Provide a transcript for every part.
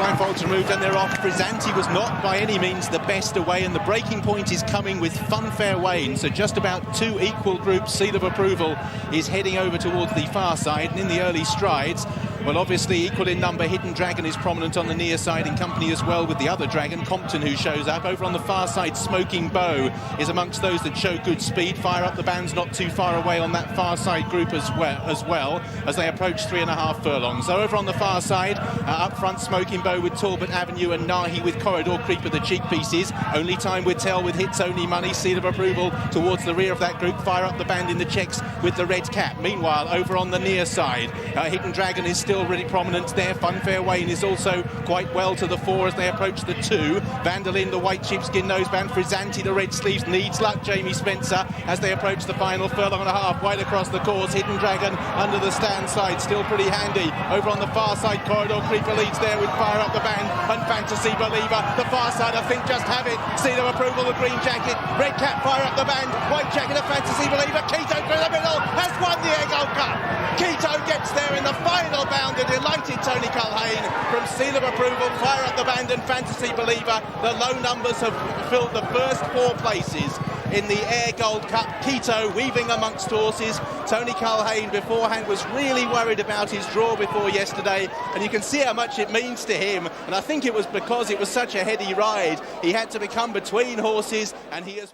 blindfolds removed and they're off. Frizzanti was not by any means the best away, and the breaking point is coming with Funfair Wayne. So just about two equal groups. Seal of Approval is heading over towards the far side, and in the early strides, well, obviously equal in number, Hidden Dragon is prominent on the near side in company as well with the other dragon, Compton, who shows up. Over on the far side, Smoking Bow is amongst those that show good speed. Fire Up the Band's not too far away on that far side group as well as they approach 3.5 furlongs. So over on the far side, up front, Smoking Bow with Talbot Avenue and Nahi with Corridor Creep at the cheek pieces. Only Time Would Tell with Hits Only Money. Seal of Approval towards the rear of that group. Fire Up the Band in the checks with the red cap. Meanwhile, over on the near side, Hidden Dragon is still really prominent there. Funfair Wayne is also quite well to the fore as they approach the 2. Vandalin, the white sheepskin noseband. Frizzanti, the red sleeves. Needs Luck, Jamie Spencer, as they approach the final furlong and a half. Wide across the course, Hidden Dragon under the stand side, still pretty handy. Over on the far side, Corridor Creeper leads there with Fire Up the Band and Fantasy Believer. The far side, I think, just have it. Seal of Approval, the green jacket. Red cap, Fire Up the Band. White jacket of Fantasy Believer. Quito through the middle has won the Ayr Gold Cup. Quito gets there in the final bound. A delighted Tony Culhane from Seal of Approval, Fire Up the Band and Fantasy Believer. The low numbers have filled the first 4 places in the Ayr Gold Cup. Quito weaving amongst horses. Tony Culhane beforehand was really worried about his draw before yesterday, and you can see how much it means to him, and I think it was because it was such a heady ride. He had to become between horses, and he has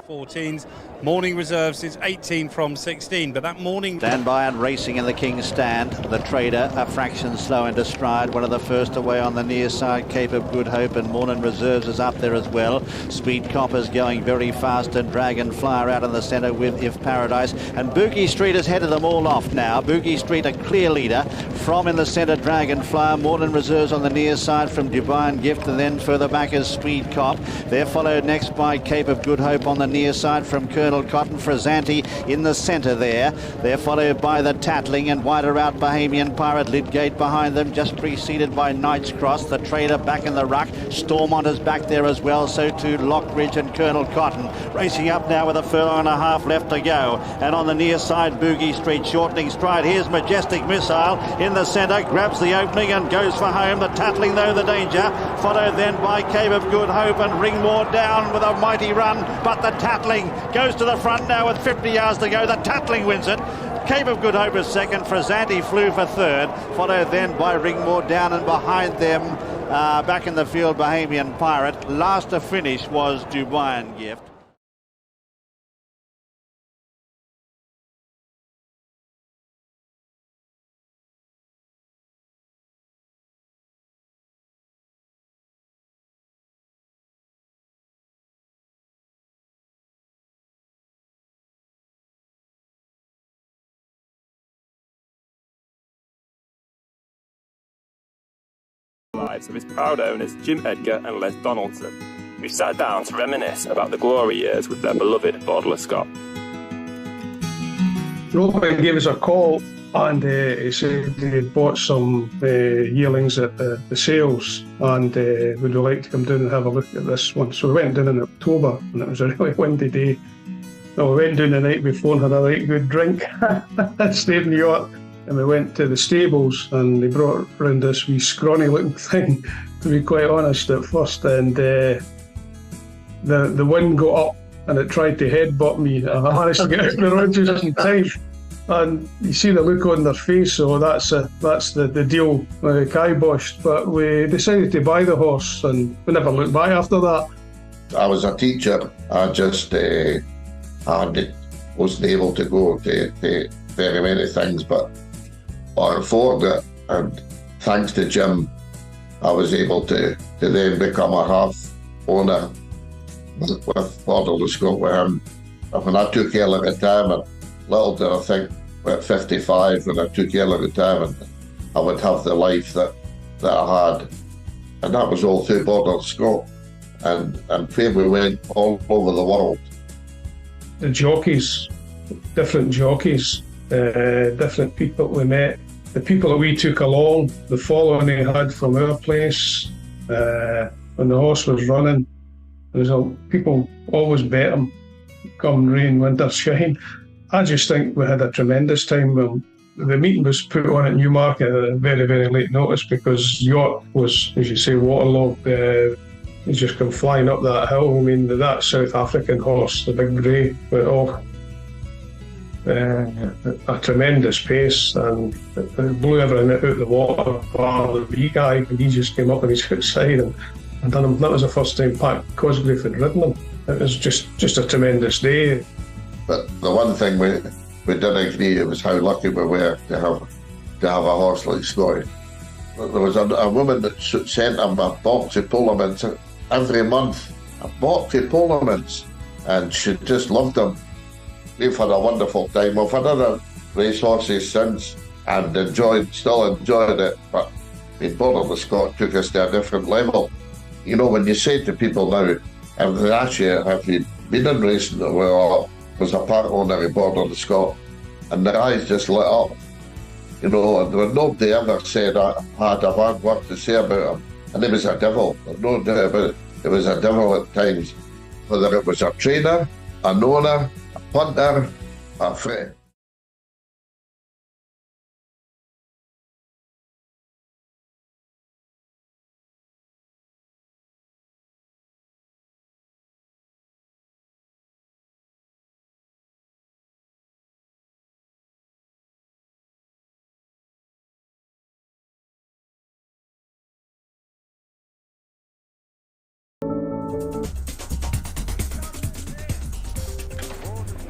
from 14s, morning reserves is 18 from 16, but that morning stand by and racing in the King's Stand. The Trader a fraction slow into stride, one of the first away on the near side. Cape of Good Hope and Morning Reserves is up there as well. Speed Copper's going very fast, and Dragonflyer out in the centre with If Paradise, and Boogie Street has headed them all off now. Boogie Street a clear leader from in the centre, Dragonflyer. Morning Reserves on the near side from Divine Gift, and then further back is Speed Cop. They're followed next by Cape of Good Hope on the near side from Colonel Cotton. Frizzanti in the centre there. They're followed by the Tatling, and wider out Bahamian Pirate. Lydgate behind them, just preceded by Knight's Cross. The Trader back in the ruck. Stormont is back there as well, so too Lockridge and Colonel Cotton. Racing up now with a furlong and a half left to go. And on the near side, Boogie Street shortening stride. Here's Majestic Missile in the centre, grabs the opening and goes for home. The Tatling, though, the danger. Followed then by Cape of Good Hope and Ringmore down with a mighty run, but the Tatling goes to the front now with 50 yards to go. The Tatling wins it. Cape of Good Hope is second. Frizzanti flew for third, followed then by Ringmore down, and behind them back in the field, Bahamian Pirate. Last to finish was Divine Gift. Lives of his proud owners Jim Edgar and Les Donaldson, who sat down to reminisce about the glory years with their beloved Royal Ascot. Robin gave us a call, and he said he had bought some yearlings at the sales, and would like to come down and have a look at this one. So we went down in October, and it was a really windy day. So we went down the night before and had a right good drink. Stayed in New York. And we went to the stables, and they brought round this wee scrawny looking thing, to be quite honest, at first. And the wind got up and it tried to headbutt me. I managed to get out of the road just in time. And you see the look on their face, so that's the deal kiboshed. But we decided to buy the horse, and we never looked back after that. I was a teacher. I just wasn't able to go to very many things, but I afford it, and thanks to Jim, I was able to then become a half owner with Royal Ascot with him. And when I took early retirement, little did I think at 55, when I took early retirement, I would have the life that I had, and that was all through Royal Ascot. and where we went all over the world. The jockeys, different jockeys, different people we met, the people that we took along, the following he had from our place, when the horse was running, people always bet him, come rain, winter, shine. I just think we had a tremendous time. The meeting was put on at Newmarket at a very, very late notice because Yacht was, as you say, waterlogged. He just come flying up that hill. I mean, that South African horse, the big grey, went off a tremendous pace and it blew everything out of the water. Bar the wee guy, and he just came up on his outside and done him. That was the first time Pat Cosgrave had ridden him. It was just a tremendous day. But the one thing we did agree, it was how lucky we were to have a horse like Scotty. There was a woman that sent him a box of Pullmans every month, a box of Pullmans, and she just loved him. We've had a wonderful time. We've had other racehorses since and still enjoyed it, but Royal Ascot took us to a different level. You know, when you say to people now, and they ask you, have you been in racing? Well, was a part owner of Royal Ascot, and their eyes just lit up. You know, and nobody ever said I had a hard word to say about him. And he was a devil, there's no doubt about it. He was a devil at times. Whether it was a trainer, an owner, a punter, a friend.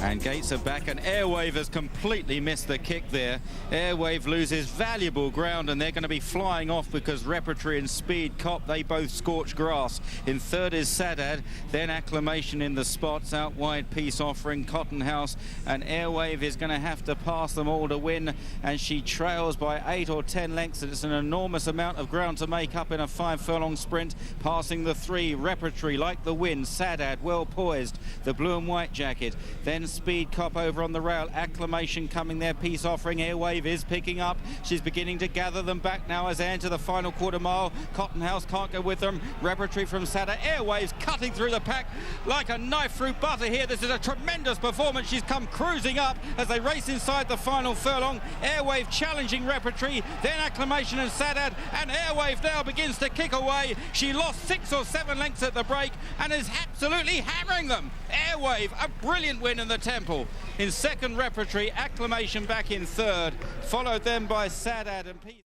And Gates are back, and Airwave has completely missed the kick there. Airwave loses valuable ground, and they're going to be flying off because Repertory and Speed Cop, they both scorch grass. In third is Sadad, then Acclamation in the spots, out wide Peace Offering, Cotton House, and Airwave is going to have to pass them all to win, and she trails by 8 or 10 lengths. It's an enormous amount of ground to make up in a 5-furlong sprint, passing the 3, Repertory like the wind, Sadad well poised, the blue and white jacket, then Speed Cop over on the rail, Acclamation coming there, Peace Offering, Airwave is picking up, she's beginning to gather them back now as they enter the final quarter mile. Cotton House can't go with them, Repertory from Sada, Airwave's cutting through the pack like a knife through butter here. This is a tremendous performance. She's come cruising up as they race inside the final furlong. Airwave challenging Repertory, then Acclamation and Sadad, and Airwave now begins to kick away. She lost 6 or 7 lengths at the break and is absolutely hammering them. Airwave, a brilliant win in the Temple. In second, Repertory, Acclamation back in third, followed then by Sadad and Pete.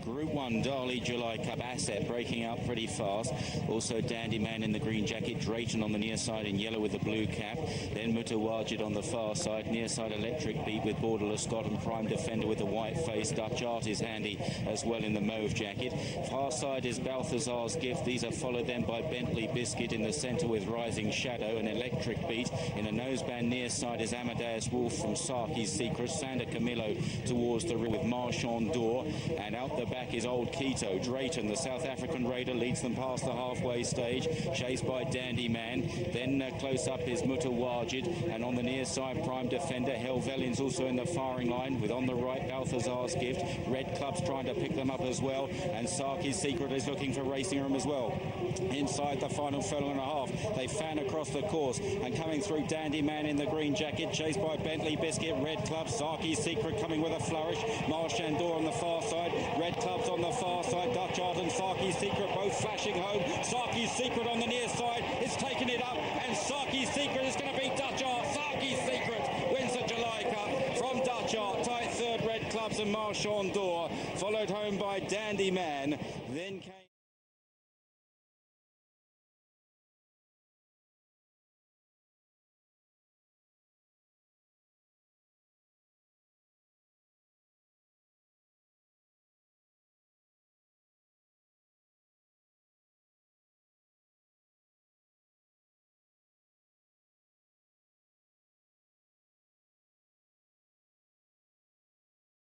Group 1 Dali July Cup Asset breaking out pretty fast. Also Dandy Man in the green jacket, Drayton on the near side in yellow with the blue cap. Then Mutawajid on the far side, near side Electric Beat with Royal Ascot and Prime Defender with the white face. Dutch Art is handy as well in the mauve jacket. Far side is Balthazar's Gift. These are followed then by Bentley Biscuit in the centre with Rising Shadow and Electric Beat. In a noseband near side is Amadeus Wolf from Sarki's Secret. Sander Camillo towards the rear with Marchand d'Or, and out the the back is Old Quito. Drayton, the South African raider, leads them past the halfway stage, chased by Dandy Man. Then close up is Mutawajid, and on the near side, Prime Defender. Helvelin's also in the firing line, with on the right Balthazar's Gift. Red Club's trying to pick them up as well, and Saki's Secret is looking for racing room as well. Inside the final furlong and a half, they fan across the course, and coming through Dandy Man in the green jacket, chased by Bentley Biscuit. Red Club, Saki's Secret coming with a flourish. Marchandor on the far side, Red Club's on the far side. Dutch Art and Saki's Secret both flashing home. Saki's Secret on the near side is taking it up, and Saki's Secret is going to beat Dutch Art. Saki's Secret wins the July Cup from Dutch Art. Tight third, Red Clubs and Marchandor, followed home by Dandy Man. Then came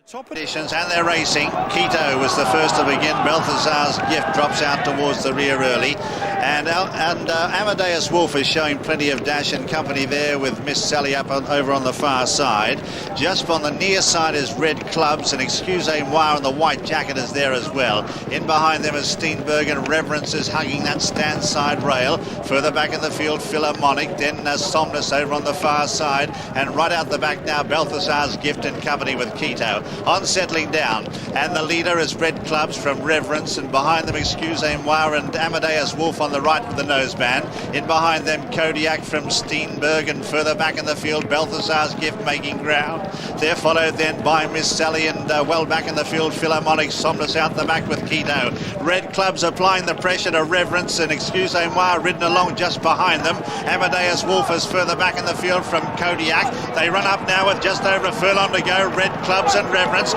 Top editions, and they're racing. Quito was the first to begin. Balthazar's Gift drops out towards the rear early, and Amadeus Wolf is showing plenty of dash and company there with Miss Sally up over on the far side. Just on the near side is Red Clubs, and Excusez-moi on the white jacket is there as well. In behind them is Steenberg, and Reverence is hugging that stand side rail. Further back in the field, Philharmonic, then Somnus over on the far side, and right out the back now Balthazar's Gift in company with Quito. On settling down, and the leader is Red Clubs from Reverence, and behind them Excusez-moi and Amadeus Wolf on the right with the noseband. In behind them Kodiak from Steenberg, and further back in the field Balthazar's Gift making ground. They're followed then by Miss Sally, and well back in the field Philharmonic. Somnus out the back with Quito. Red Clubs applying the pressure to Reverence, and Excusez-moi ridden along just behind them. Amadeus Wolf is further back in the field from Kodiak. They run up now with just over a furlong to go. Red Clubs and Reverence,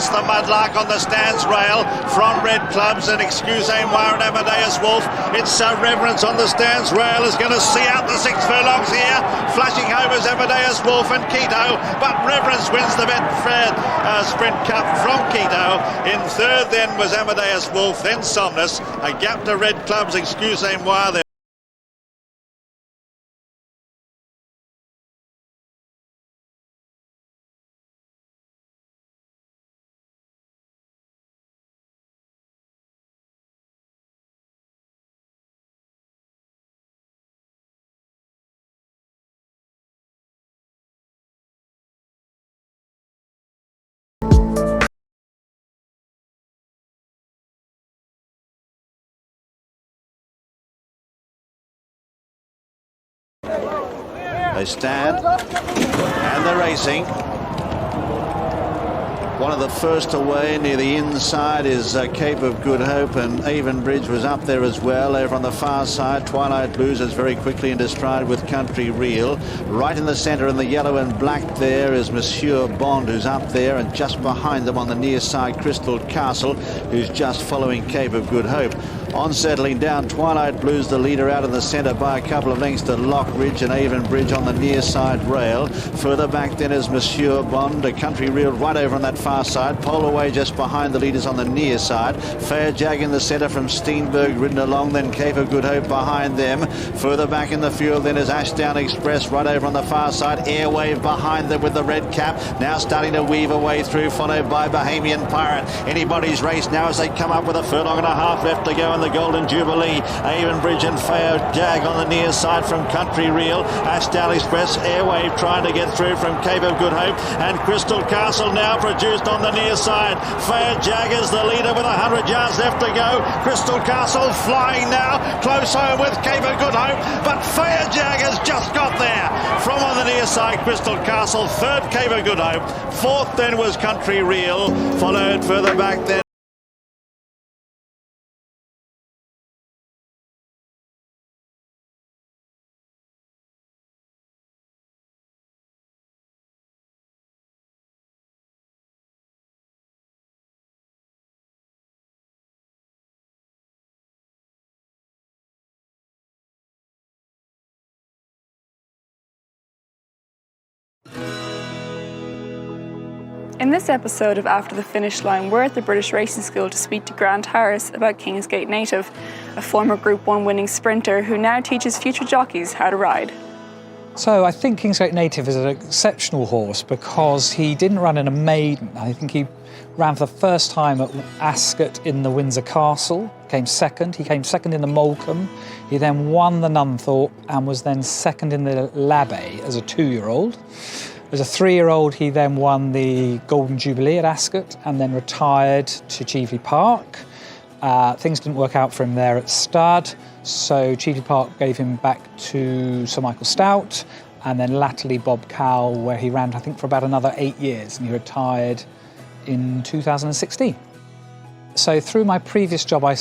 the mudlark on the stands rail from Red Clubs, and Excusez-moi and Amadeus Wolf. It's Reverence on the stands rail is going to see out the 6 furlongs here. Flashing home is Amadeus Wolf and Quito, but Reverence wins the Betfred Sprint Cup from Quito. In third then was Amadeus Wolf, then Somnus. A gap to Red Clubs, Excusez-moi there. They stand, and they're racing. One of the first away near the inside is Cape of Good Hope, and Avonbridge was up there as well. Over on the far side, Twilight Blues is very quickly into stride with Country Reel. Right in the centre in the yellow and black there is Monsieur Bond, who's up there, and just behind them on the near side Crystal Castle, who's just following Cape of Good Hope. On settling down, Twilight Blues the leader out in the centre by a couple of lengths to Lockridge, and Avonbridge on the near side rail. Further back then is Monsieur Bond, a Country Reel right over on that far side. Pole away just behind the leaders on the near side. Fair Jag in the centre from Steenberg ridden along, then Cape of Good Hope behind them. Further back in the field then is Ashdown Express right over on the far side. Airwave behind them with the red cap, now starting to weave a way through, followed by Bahamian Pirate. Anybody's race now as they come up with a furlong and a half left to go in the Golden Jubilee. Avonbridge and Fair Jag on the near side from Country Reel. Ashdown Express, Airwave trying to get through from Cape of Good Hope, and Crystal Castle now produced on the near side. Fair Jag is the leader with 100 yards left to go. Crystal Castle flying now, close home with Cape of Good Hope, but Fair Jag has just got there. From on the near side, Crystal Castle, third Cape of Good Hope, fourth then was Country Reel, followed further back then In this episode of After the Finish Line, we're at the British Racing School to speak to Grant Harris about Kingsgate Native, a former Group 1 winning sprinter who now teaches future jockeys how to ride. So I think Kingsgate Native is an exceptional horse because he didn't run in a maiden. I think he ran for the first time at Ascot in the Windsor Castle, came second. He came second in the Molecombe. He then won the Nunthorpe and was then second in the Labbe as a 2-year-old. As a 3-year-old, he then won the Golden Jubilee at Ascot and then retired to Cheveley Park. Things didn't work out for him there at stud, so Cheveley Park gave him back to Sir Michael Stout and then latterly Bob Cowell, where he ran, I think, for about another 8 years, and he retired in 2016. So through my previous job, I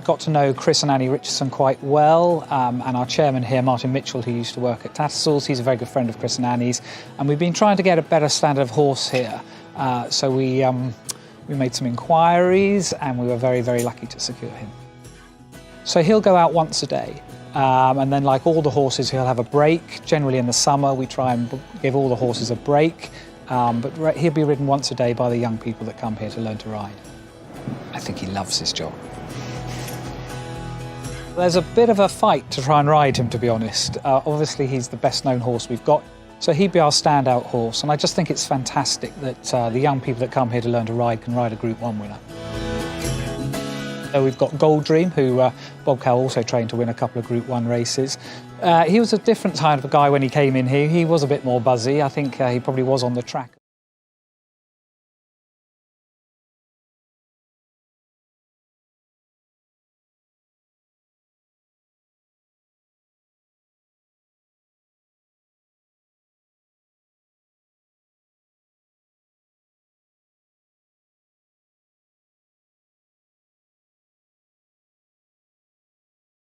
got to know Chris and Annie Richardson quite well, and our chairman here, Martin Mitchell, who used to work at Tattlesall's, he's a very good friend of Chris and Annie's, and we've been trying to get a better standard of horse here. So we made some inquiries, and we were very, very lucky to secure him. So he'll go out once a day, and then like all the horses, he'll have a break. Generally in the summer, we try and give all the horses a break, but he'll be ridden once a day by the young people that come here to learn to ride. I think he loves his job. There's a bit of a fight to try and ride him, to be honest. Obviously, he's the best-known horse we've got, so he'd be our standout horse, and I just think it's fantastic that the young people that come here to learn to ride can ride a Group 1 winner. So we've got Gold Dream, who Bob Cowell also trained to win a couple of Group 1 races. He was a different kind of a guy when he came in here. He was a bit more buzzy. I think he probably was on the track.